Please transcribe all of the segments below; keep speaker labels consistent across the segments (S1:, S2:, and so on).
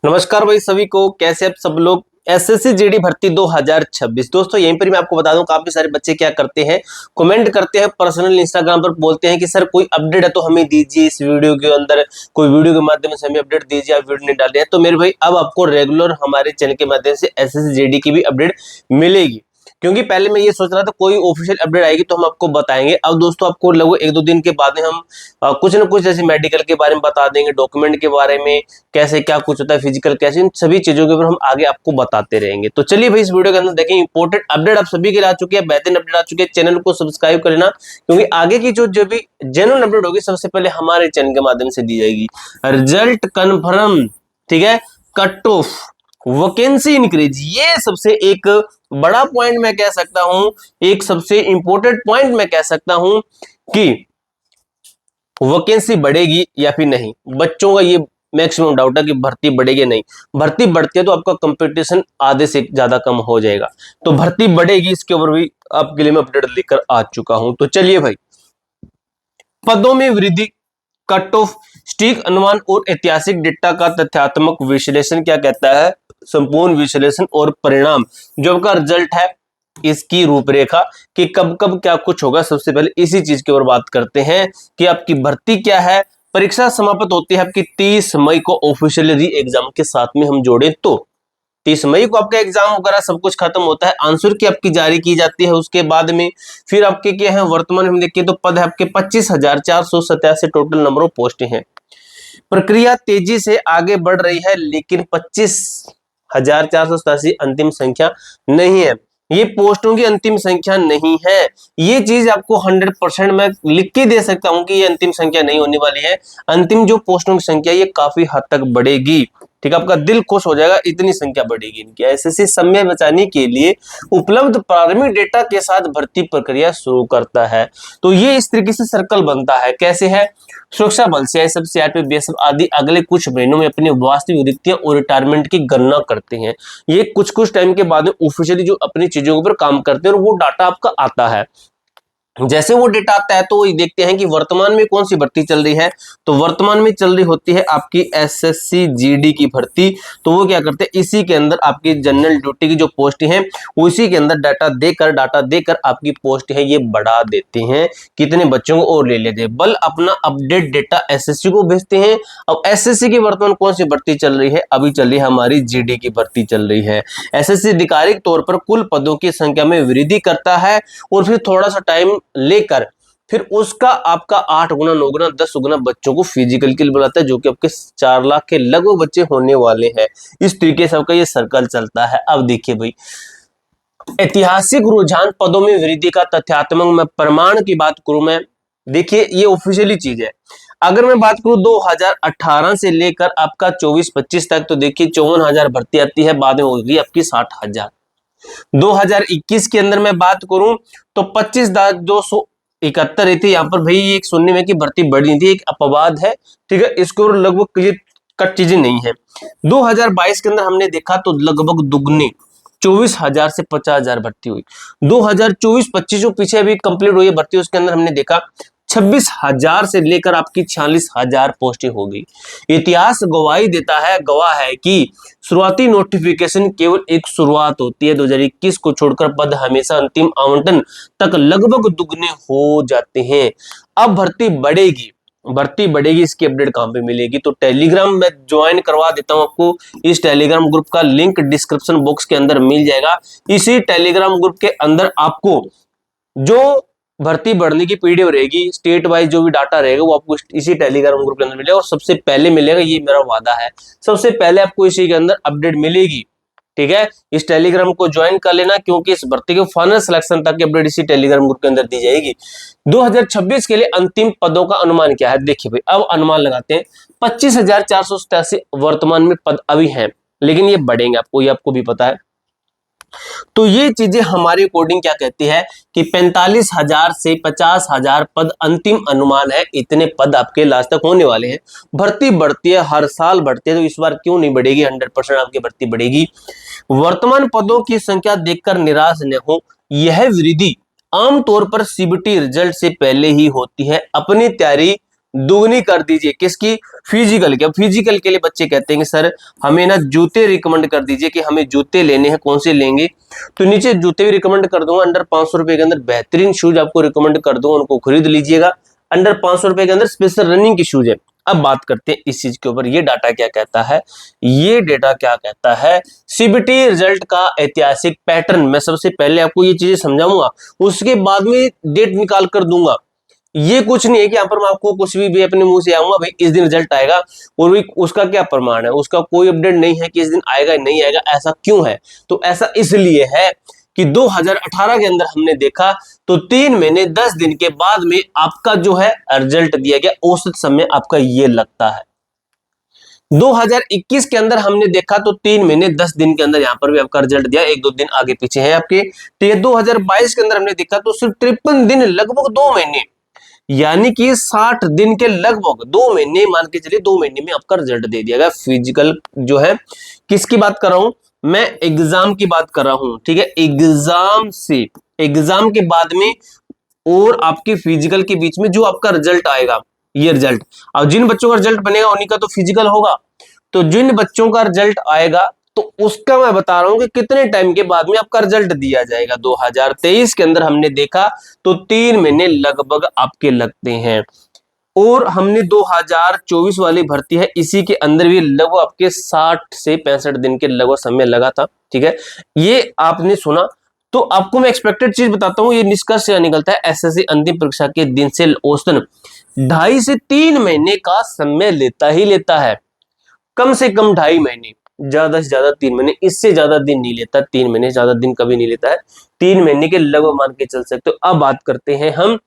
S1: नमस्कार भाई सभी को, कैसे आप सब लोग। एसएससी जीडी भर्ती 2026 दोस्तों, यहीं पर मैं आपको बता दूं काफी सारे बच्चे क्या करते हैं, कमेंट करते हैं पर्सनल इंस्टाग्राम पर, बोलते हैं कि सर कोई अपडेट है तो हमें दीजिए, इस वीडियो के अंदर कोई वीडियो के माध्यम से हमें अपडेट दीजिए, आप वीडियो नहीं डाल रहे हैं। तो मेरे भाई अब आपको रेगुलर हमारे चैनल के माध्यम से एसएससी जीडी की भी अपडेट मिलेगी, क्योंकि पहले मैं ये सोच रहा था कोई ऑफिशियल अपडेट आएगी तो हम आपको बताएंगे। अब दोस्तों आपको लगभग एक दो दिन के बाद में हम कुछ ना कुछ जैसे मेडिकल के बारे में बता देंगे, डॉक्यूमेंट के बारे में, कैसे क्या कुछ होता है, फिजिकल कैसे, इन सभी चीजों के ऊपर हम आगे आपको बताते रहेंगे। तो चलिए भाई इस वीडियो के अंदर देखें, इंपॉर्टेंट अपडेट आप सभी के लिए आ चुकी है, बेहतरीन अपडेट आ चुकी है। चैनल को सब्सक्राइब कर लेना, क्योंकि आगे की जो भी जेन्युइन अपडेट होगी सबसे पहले हमारे चैनल के माध्यम से दी जाएगी। रिजल्ट कन्फर्म, ठीक है, कट ऑफ, वैकेंसी इंक्रीज, ये सबसे एक बड़ा पॉइंट मैं कह सकता हूं, एक सबसे इंपॉर्टेंट पॉइंट मैं कह सकता हूं कि वैकेंसी बढ़ेगी या फिर नहीं। बच्चों का ये मैक्सिमम डाउट है कि भर्ती बढ़ेगी नहीं। भर्ती बढ़ती है तो आपका कंपटीशन आधे से ज्यादा कम हो जाएगा, तो भर्ती बढ़ेगी, इसके ऊपर भी आपके लिए मैं अपडेट लेकर आ चुका हूं। तो चलिए भाई, पदों में वृद्धि, कट ऑफ, सटीक अनुमान और ऐतिहासिक डेटा का तथ्यात्मक विश्लेषण क्या कहता है, संपूर्ण विश्लेषण और परिणाम, जो आपका रिजल्ट है, इसकी रूपरेखा कि कब कब क्या कुछ होगा। सबसे पहले इसी चीज के ऊपर बात करते हैं कि आपकी भर्ती क्या है। परीक्षा समाप्त होती है आपकी 30 मई को, ऑफिशियली री एग्जाम के साथ में हम जोड़े तो 30 मई को आपका एग्जाम वगैरह सब कुछ खत्म होता है, आंसर की आपकी जारी की जाती है। उसके बाद में फिर आपके क्या है, वर्तमान में देखिए तो पद है आपके 25,487 टोटल नंबर ऑफ पोस्ट हैं। प्रक्रिया तेजी से आगे बढ़ रही है, लेकिन 25,487 अंतिम संख्या नहीं है, ये पोस्टों की अंतिम संख्या नहीं है। ये चीज आपको 100% मैं लिख के दे सकता हूं कि ये अंतिम संख्या नहीं होने वाली है। अंतिम जो पोस्टों की संख्या ये काफी हद तक बढ़ेगी, ठीक है, आपका दिल खुश हो जाएगा, इतनी संख्या बढ़ेगी इनकी। एसएससी समय बचाने के लिए उपलब्ध प्रारंभिक डेटा के साथ भर्ती प्रक्रिया शुरू करता है। तो ये इस तरीके से सर्कल बनता है, कैसे है, सुरक्षा बल, सीआईएसएफ, सीआरपीएफ, बीएसएफ आदि अगले कुछ महीनों में अपनी वास्तविक रिक्तियां और रिटायरमेंट की गणना करते हैं। ये कुछ कुछ टाइम के बाद में ऑफिशियली जो अपनी चीजों के ऊपर काम करते हैं और वो डाटा आपका आता है। जैसे वो डेटा आता है तो देखते हैं कि वर्तमान में कौन सी भर्ती चल रही है। तो वर्तमान में चल रही होती है आपकी एसएससी जीडी की भर्ती। तो वो क्या करते हैं, इसी के अंदर आपकी जनरल ड्यूटी की जो पोस्ट है उसी के अंदर डाटा देकर आपकी पोस्ट है ये बढ़ा देते हैं, कितने बच्चों को और ले लेते हैं। बल अपना अपडेट डेटा एसएससी को भेजते हैं। अब एसएससी की वर्तमान कौन सी भर्ती चल रही है, अभी चल रही है हमारी जीडी की भर्ती चल रही है। एसएससी आधिकारिक तौर पर कुल पदों की संख्या में वृद्धि करता है और फिर थोड़ा सा टाइम लेकर फिर उसका आपका 8 गुना 9 गुना 10 गुना बच्चों को फिजिकल के लिए बुलाता है, जो कि आपके 4 लाख के लगभग बच्चे होने वाले हैं। इस तरीके से आपका ये सर्कल चलता है। अब देखिए भाई, ऐतिहासिक रुझान, पदों में वृद्धि का तथ्यात्मक मैं प्रमाण की बात करूं, मैं देखिए ये ऑफिशियली चीज है। अगर मैं बात करूं 2018 से लेकर आपका 24-25 तक, तो देखिए 54,000 भर्ती आती है, बाद में होगी आपकी 60,000। 2021 के अंदर मैं बात करूं तो 25,271 थी। यहाँ पर भाई एक सुनने में कि भर्ती बढ़ी थी, एक अपवाद है, ठीक है, इसको लगभग ये कट चीजें नहीं है। 2022 के अंदर हमने देखा तो लगभग दुगनी 24,000 से 50,000 भर्ती हुई। 2024-25 जो पीछे अभी कंप्लीट हुई है भर्ती, उसके अंदर हमने देखा 26,000 से लेकर आपकी 46,000 पोस्टें हो गई। इतिहास गवाही देता है, गवाह है कि शुरुआती नोटिफिकेशन केवल एक शुरुआत होती है। 2021 को छोड़कर पद हमेशा अंतिम आवंटन तक लगभग दुगने हो जाते हैं। अब भर्ती बढ़ेगी, इसकी अपडेट कहां पे मिलेगी, तो टेलीग्राम में ज्वाइन करवा देता हूं आपको। इस टेलीग्राम ग्रुप का लिंक डिस्क्रिप्शन बॉक्स के अंदर मिल जाएगा। इसी टेलीग्राम ग्रुप के अंदर आपको जो भर्ती बढ़ने की पीडीएफ रहेगी, स्टेट वाइज जो भी डाटा रहेगा वो आपको इसी टेलीग्राम ग्रुप के अंदर मिलेगा और सबसे पहले मिलेगा, ये मेरा वादा है, सबसे पहले आपको इसी के अंदर अपडेट मिलेगी, ठीक है। इस टेलीग्राम को ज्वाइन कर लेना, क्योंकि इस भर्ती के फाइनल सिलेक्शन तक की अपडेट इसी टेलीग्राम ग्रुप के अंदर दी जाएगी। 2026 के लिए अंतिम पदों का अनुमान क्या है, देखिए भाई अब अनुमान लगाते हैं। 25,487 वर्तमान में पद अभी हैं, लेकिन ये बढ़ेंगे, आपको ये आपको भी पता है। तो ये चीजें हमारे अकॉर्डिंग क्या कहती है कि 45,000 से 50,000 पद अंतिम अनुमान है, इतने पद आपके लास्ट तक होने वाले हैं। भर्ती बढ़ती है, हर साल बढ़ती है, तो इस बार क्यों नहीं बढ़ेगी, 100% आपकी भर्ती बढ़ेगी। वर्तमान पदों की संख्या देखकर निराश न हो, यह वृद्धि आमतौर पर सीबीटी रिजल्ट से पहले ही होती है। अपनी तैयारी दुगनी कर दीजिए। किसकी? फिजिकल की। अब फिजिकल के लिए बच्चे कहते हैं कि सर हमें ना जूते रिकमेंड कर दीजिए कि हमें जूते लेने हैं, कौन से लेंगे? तो नीचे जूते भी रिकमेंड कर दूंगा, अंडर 500 रुपए के अंदर बेहतरीन शूज आपको रिकमेंड कर दूंगा, उनको खरीद लीजिएगा। अंडर 500 रुपए के अंदर स्पेशल रनिंग की शूज है। अब बात करते हैं इस चीज के ऊपर, ये डाटा क्या कहता है? ये डेटा क्या कहता है? सीबीटी रिजल्ट का ऐतिहासिक पैटर्न। मैं सबसे पहले आपको ये चीजें समझाऊंगा, उसके बाद में डेट निकाल कर दूंगा। ये कुछ नहीं है कि यहाँ पर मैं आपको कुछ भी अपने मुंह से आऊंगा भाई इस दिन रिजल्ट आएगा, और भी उसका क्या प्रमाण है? उसका कोई अपडेट नहीं है कि इस दिन आएगा नहीं आएगा। ऐसा क्यों है? तो ऐसा इसलिए है कि 2018 के अंदर हमने देखा तो 3 महीने 10 दिन के बाद में आपका जो है रिजल्ट दिया गया, औसत समय आपका ये लगता है। 2021 के अंदर हमने देखा तो 3 महीने 10 दिन के अंदर यहां पर भी आपका रिजल्ट दिया, 1-2 दिन आगे पीछे है आपके। ठीक है, 2022 के अंदर हमने देखा तो सिर्फ 53 दिन, लगभग 2 महीने, यानी कि 60 दिन के लगभग 2 महीने, मान के चलिए 2 महीने में आपका रिजल्ट दे दिया गया। फिजिकल जो है, किसकी बात कर रहा हूं मैं? एग्जाम की बात कर रहा हूं। ठीक है, एग्जाम से, एग्जाम के बाद में और आपके फिजिकल के बीच में जो आपका रिजल्ट आएगा, ये रिजल्ट। अब जिन बच्चों का रिजल्ट बनेगा उन्हीं का तो फिजिकल होगा, तो जिन बच्चों का रिजल्ट आएगा तो उसका मैं बता रहा हूं कि कितने टाइम के बाद में आपका रिजल्ट दिया जाएगा। 2023 के अंदर हमने देखा तो 3 महीने लगभग आपके लगते हैं, और हमने 2024 वाली भर्ती है, इसी के अंदर भी लगभग आपके 60 से 65 दिन के लगभग समय लगा था। ठीक है, ये आपने सुना। तो आपको मैं एक्सपेक्टेड चीज बताता हूं, ये निष्कर्ष से निकलता है एसएससी अंतिम परीक्षा के दिन से औसतन 2.5 से 3 महीने का समय लेता ही लेता है। कम से कम 2.5 महीने, ज्यादा से ज्यादा 3 महीने, इससे ज्यादा दिन नहीं लेता। 3 महीने ज्यादा दिन कभी नहीं लेता है, 3 महीने के लगभग मान के चल सकते हो। अब बात करते हैं हम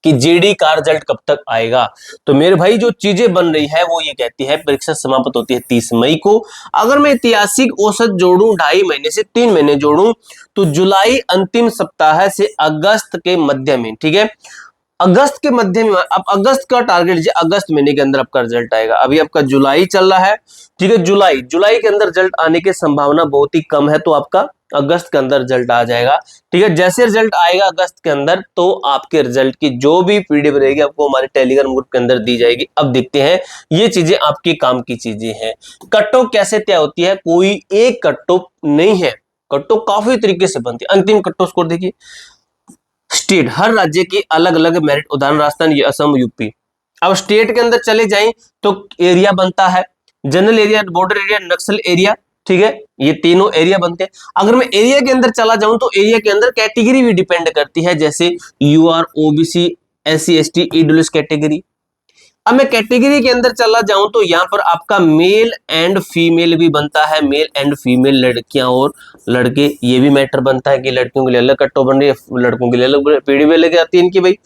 S1: कि जीडी का रिजल्ट कब तक आएगा। तो मेरे भाई जो चीजें बन रही है वो ये कहती है परीक्षा समाप्त होती है 30 मई को। अगर मैं ऐतिहासिक औसत जोड़ूं 2.5 महीने से 3 महीने जोड़ूं तो जुलाई अंतिम सप्ताह से अगस्त के मध्य में, ठीक है, अगस्त के मध्य में, अब अगस्त का टारगेट लीजिए, अगस्त महीने के अंदर आपका रिजल्ट आएगा। अभी आपका जुलाई चल रहा है, ठीक है, जुलाई के अंदर रिजल्ट आने की संभावना बहुत ही कम है, तो आपका अगस्त के अंदर रिजल्ट आ जाएगा। ठीक है, जैसे रिजल्ट आएगा अगस्त के अंदर तो आपके रिजल्ट की जो भी पीडीएफ रहेगी आपको हमारे टेलीग्राम ग्रुप के अंदर दी जाएगी। अब देखते हैं, ये चीजें आपके काम की चीजें हैं। कट ऑफ कैसे तय होती है? कोई एक कट ऑफ नहीं है, कट ऑफ काफी तरीके से बनती है। अंतिम कट ऑफ स्कोर देखिए, स्टेट, हर राज्य की अलग अलग मेरिट, उदाहरण राजस्थान, असम, यूपी। अब स्टेट के अंदर चले जाएं तो एरिया बनता है, जनरल एरिया, बॉर्डर एरिया, नक्सल एरिया। ठीक है, ये तीनों एरिया बनते हैं। अगर मैं एरिया के अंदर चला जाऊं तो एरिया के अंदर कैटेगरी भी डिपेंड करती है, जैसे UR, OBC, SC, ST, EWS category. अब मैं कैटेगरी के अंदर चला जाऊं तो यहाँ पर आपका मेल एंड फीमेल भी बनता है, मेल एंड फीमेल, लड़कियां और लड़के, ये भी मैटर बनता है कि लड़कियों के लिए अलग कट ऑफ बन रही है, लड़कों के लिए अलग पीडीएफ लेके आती है इनकी भाई।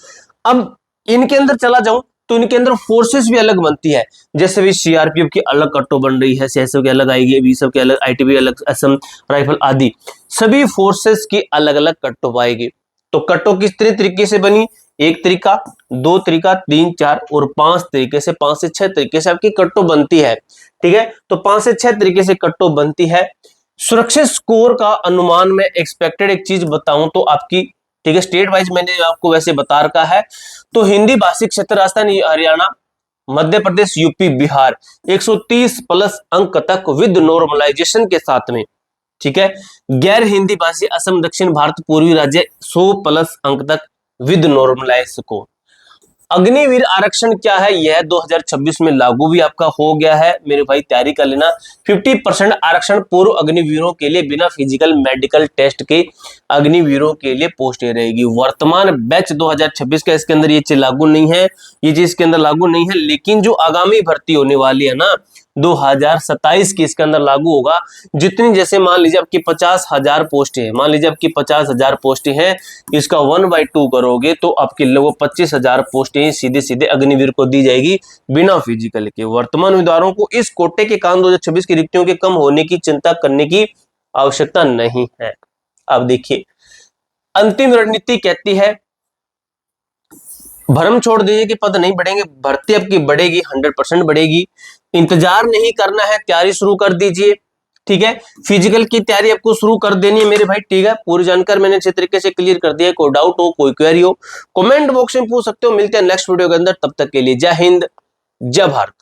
S1: अब इनके अंदर चला जाऊं तो इनके अंदर फोर्सेस भी अलग बनती है, जैसे भी सीआरपीएफ की अलग कट ऑफ बन रही है, सीएसएफ की अलग आएगी, बीएसएफ की अलग, आईटीबी अलग, असम राइफल आदि, सभी फोर्सेस की अलग अलग कट ऑफ आएगी। तो कट ऑफ किस तरीके से बनी? एक तरीका, दो तरीका, 3, 4 और 5 तरीके से, 5 से 6 तरीके से आपकी कट ऑफ बनती है। ठीक है, तो 5 से 6 तरीके से कट ऑफ बनती है। सुरक्षित स्कोर का अनुमान में एक्सपेक्टेड एक चीज बताऊं तो आपकी, ठीक है, स्टेट वाइज मैंने आपको वैसे बता रखा है, तो हिंदी भाषी क्षेत्र राजस्थान, हरियाणा, मध्य प्रदेश, यूपी, बिहार 130 प्लस अंक तक विद नॉर्मलाइजेशन के साथ में। ठीक है, गैर हिंदी भाषी असम, दक्षिण भारत, पूर्वी राज्य 100 प्लस अंक तक विद नॉर्मलाइज को। अग्निवीर आरक्षण क्या है? यह 2026 में लागू भी आपका हो गया है मेरे भाई, तैयारी कर लेना। 50% आरक्षण पूर्व अग्निवीरों के लिए बिना फिजिकल मेडिकल टेस्ट के अग्निवीरों के लिए पोस्ट रहेगी। वर्तमान बैच 2026 का इसके अंदर ये चीज लागू नहीं है, ये चीज इसके अंदर लागू नहीं है, लेकिन जो आगामी भर्ती होने वाली है ना 2027 की, इसके अंदर लागू होगा। जितनी, जैसे मान लीजिए आपकी 50,000 पोस्टें हैं, मान लीजिए आपकी 50,000 पोस्टें हैं, इसका 1/2 करोगे तो आपके लगभग 25,000 पोस्टें सीधे सीधे अग्निवीर को दी जाएगी बिना फिजिकल के। वर्तमान उम्मीदवारों को इस कोटे के कारण 2026 की रिक्तियों के कम होने की चिंता करने की आवश्यकता नहीं है। अब देखिए, अंतिम रणनीति कहती है भरम छोड़ दीजिए कि पद नहीं बढ़ेंगे, भर्ती आपकी बढ़ेगी, 100% बढ़ेगी। इंतजार नहीं करना है, तैयारी शुरू कर दीजिए। ठीक है। फिजिकल की तैयारी आपको शुरू कर देनी है मेरे भाई, ठीक है। पूरी जानकारी मैंने अच्छे तरीके से क्लियर कर दिया है। कोई डाउट हो, कोई क्वेरी हो, कमेंट बॉक्स में पूछ सकते हो। मिलते हैं नेक्स्ट वीडियो के अंदर, तब तक के लिए जय हिंद, जय भारत।